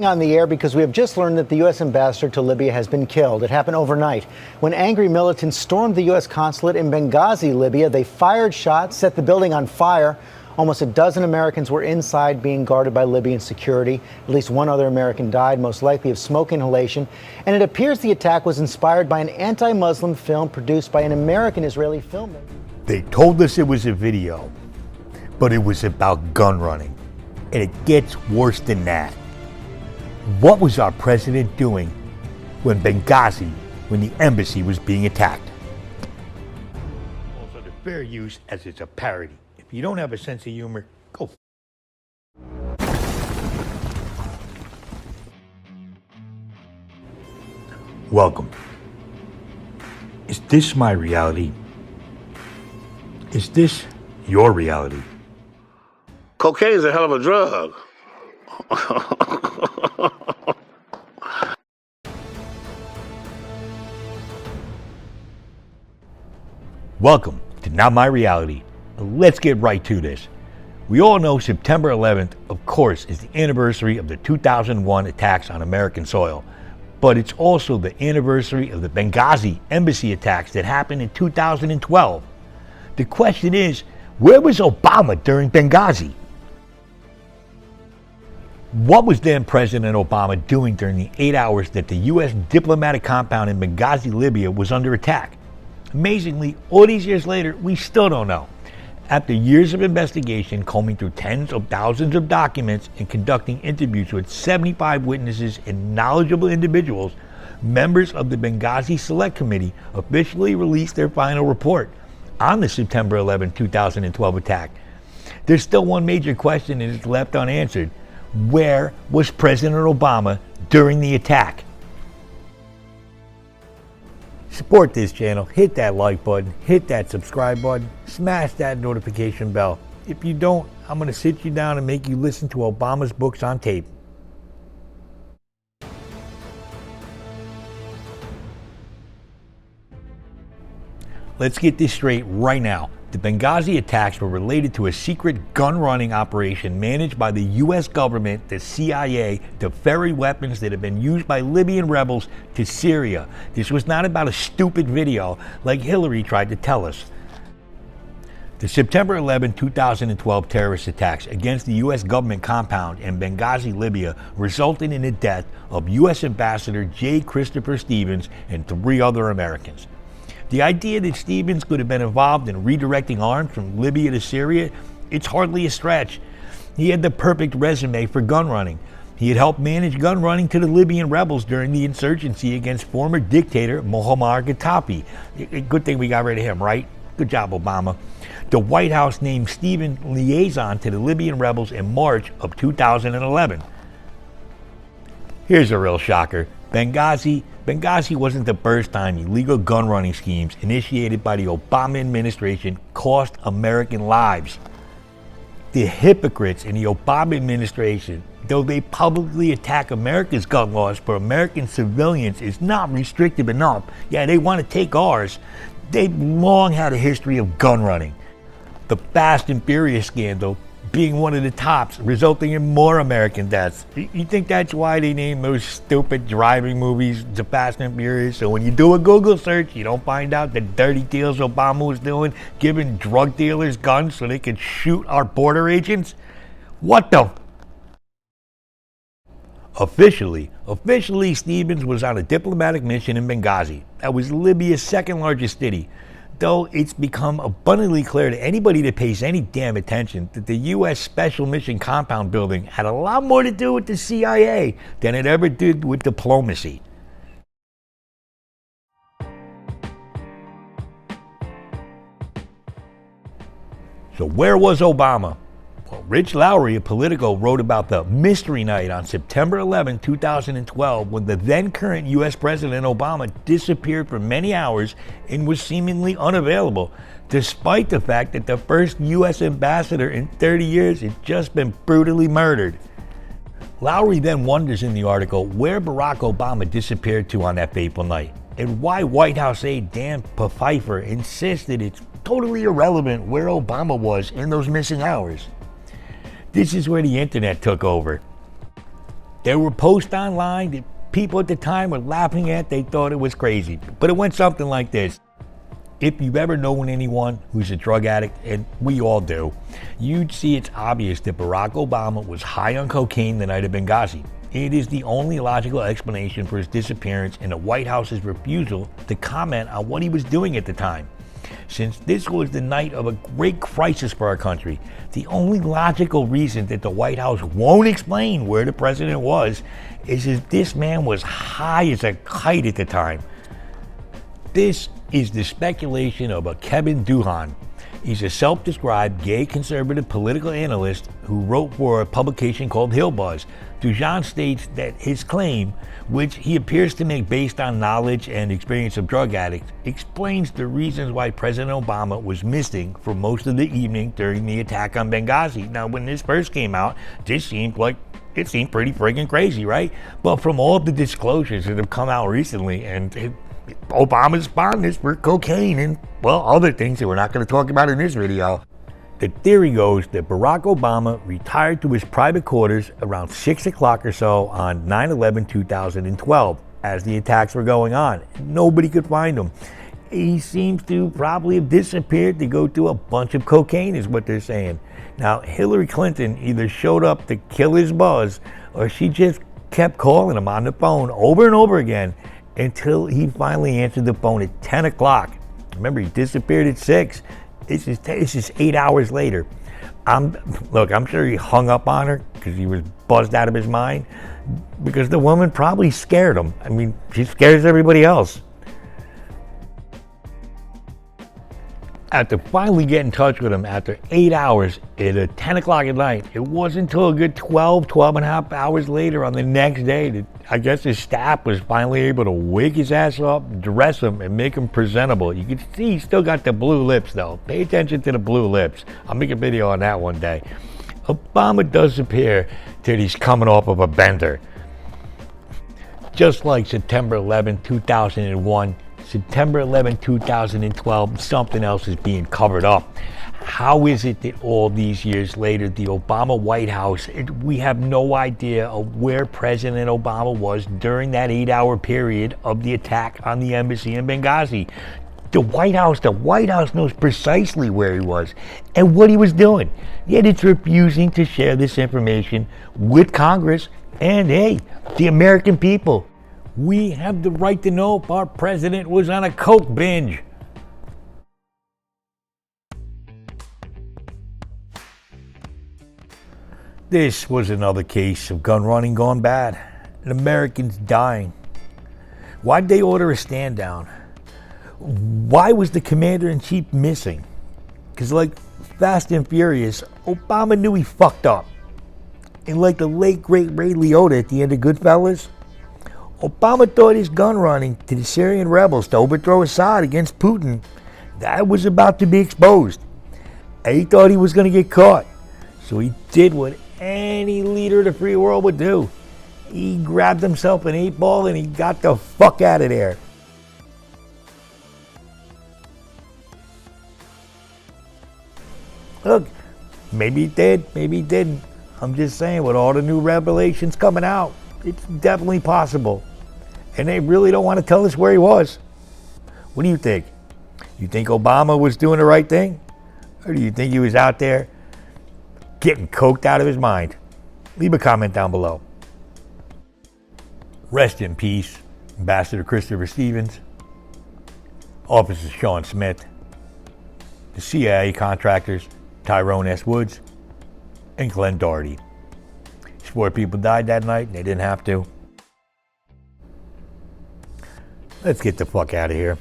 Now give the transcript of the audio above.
On the air because we have just learned that the U.S. ambassador to Libya has been killed. It happened overnight when angry militants stormed the U.S. consulate in Benghazi, Libya. They fired shots, set the building on fire. Almost a dozen Americans were inside being guarded by Libyan security. At least one other American died, most likely of smoke inhalation. And it appears the attack was inspired by an anti-Muslim film produced by an American-Israeli filmmaker. They told us it was a video, but it was about gun running. And it gets worse than that. What was our president doing when the embassy was being attacked? Also, the fair use as it's a parody. If you don't have a sense of humor, go. Welcome. Is this my reality? Is this your reality? Cocaine is a hell of a drug. Welcome to Not My Reality. Let's get right to this. We all know September 11th, of course, is the anniversary of the 2001 attacks on American soil. But it's also the anniversary of the Benghazi embassy attacks that happened in 2012. The question is, where was Obama during Benghazi? What was then President Obama doing during the 8 hours that the U.S. diplomatic compound in Benghazi, Libya was under attack? Amazingly, all these years later, we still don't know. After years of investigation, combing through tens of thousands of documents and conducting interviews with 75 witnesses and knowledgeable individuals, members of the Benghazi Select Committee officially released their final report on the September 11, 2012 attack. There's still one major question that is left unanswered. Where was President Obama during the attack? Support this channel, hit that like button, hit that subscribe button, smash that notification bell. If you don't, I'm going to sit you down and make you listen to Obama's books on tape. Let's get this straight right now. The Benghazi attacks were related to a secret gun-running operation managed by the U.S. government, the CIA, to ferry weapons that had been used by Libyan rebels to Syria. This was not about a stupid video like Hillary tried to tell us. The September 11, 2012 terrorist attacks against the U.S. government compound in Benghazi, Libya, resulted in the death of U.S. Ambassador J. Christopher Stevens and 3 other Americans. The idea that Stevens could have been involved in redirecting arms from Libya to Syria, it's hardly a stretch. He had the perfect resume for gun running. He had helped manage gun running to the Libyan rebels during the insurgency against former dictator Muammar Gaddafi. Good thing we got rid of him, right? Good job, Obama. The White House named Stevens liaison to the Libyan rebels in March of 2011. Here's a real shocker. Benghazi wasn't the first time illegal gun running schemes initiated by the Obama administration cost American lives. The hypocrites in the Obama administration, though they publicly attack America's gun laws for American civilians, is not restrictive enough. Yeah, they want to take ours. They've long had a history of gun running. The Fast and Furious scandal being one of the tops, resulting in more American deaths. You think that's why they named those stupid driving movies The Fast and Furious? So when you do a Google search, you don't find out the dirty deals Obama was doing, giving drug dealers guns so they could shoot our border agents? What the? Officially, Stevens was on a diplomatic mission in Benghazi. That was Libya's second largest city. Though it's become abundantly clear to anybody that pays any damn attention that the U.S. Special Mission Compound building had a lot more to do with the CIA than it ever did with diplomacy. So where was Obama? Well, Rich Lowry of Politico wrote about the mystery night on September 11, 2012, when the then current U.S. President Obama disappeared for many hours and was seemingly unavailable, despite the fact that the first U.S. ambassador in 30 years had just been brutally murdered. Lowry then wonders in the article where Barack Obama disappeared to on that fateful night, and why White House aide Dan Pfeiffer insisted it's totally irrelevant where Obama was in those missing hours. This is where the internet took over. There were posts online that people at the time were laughing at. They thought it was crazy. But it went something like this. If you've ever known anyone who's a drug addict, and we all do, you'd see it's obvious that Barack Obama was high on cocaine the night of Benghazi. It is the only logical explanation for his disappearance and the White House's refusal to comment on what he was doing at the time. Since this was the night of a great crisis for our country, the only logical reason that the White House won't explain where the president was is that this man was high as a kite at the time. This is the speculation of a Kevin Duhan. He's a self-described gay conservative political analyst who wrote for a publication called Hillbuzz. Duhan states that his claim, which he appears to make based on knowledge and experience of drug addicts, explains the reasons why President Obama was missing for most of the evening during the attack on Benghazi. Now, when this first came out, it seemed pretty friggin' crazy, right? But from all the disclosures that have come out recently, and Obama's fondness for cocaine and, well, other things that we're not going to talk about in this video. The theory goes that Barack Obama retired to his private quarters around 6 o'clock or so on 9/11/2012 as the attacks were going on. Nobody could find him. He seems to probably have disappeared to go do a bunch of cocaine, is what they're saying. Now, Hillary Clinton either showed up to kill his buzz, or she just kept calling him on the phone over and over again until he finally answered the phone at 10 o'clock. Remember, he disappeared at 6. This is 8 hours later. I'm sure he hung up on her because he was buzzed out of his mind, because the woman probably scared him. I mean, she scares everybody else. After finally getting in touch with him after 8 hours at 10 o'clock at night, it wasn't until a good 12 and a half hours later on the next day that I guess his staff was finally able to wake his ass up, dress him, and make him presentable. You can see he's still got the blue lips, though. Pay attention to the blue lips. I'll make a video on that one day. Obama does appear that he's coming off of a bender. Just like September 11, 2001, September 11, 2012, something else is being covered up. How is it that all these years later, the Obama White House, we have no idea of where President Obama was during that 8-hour period of the attack on the embassy in Benghazi? The White House knows precisely where he was and what he was doing. Yet it's refusing to share this information with Congress and, hey, the American people. We have the right to know if our president was on a coke binge. This was another case of gun running gone bad and Americans dying. Why'd they order a stand down? Why was the commander-in-chief missing? Because like Fast and Furious, Obama knew he fucked up. And like the late great Ray Liotta at the end of Goodfellas, Obama thought his gun running to the Syrian rebels to overthrow Assad against Putin, that was about to be exposed. And he thought he was going to get caught. So he did what any leader of the free world would do. He grabbed himself an 8-ball and he got the fuck out of there. Look, maybe he did, maybe he didn't. I'm just saying, with all the new revelations coming out, it's definitely possible. And they really don't want to tell us where he was. What do you think? You think Obama was doing the right thing? Or do you think he was out there getting coked out of his mind? Leave a comment down below. Rest in peace, Ambassador Christopher Stevens, Officer Sean Smith, the CIA contractors Tyrone S. Woods, and Glenn Doherty. 4 people died that night and they didn't have to. Let's get the fuck out of here.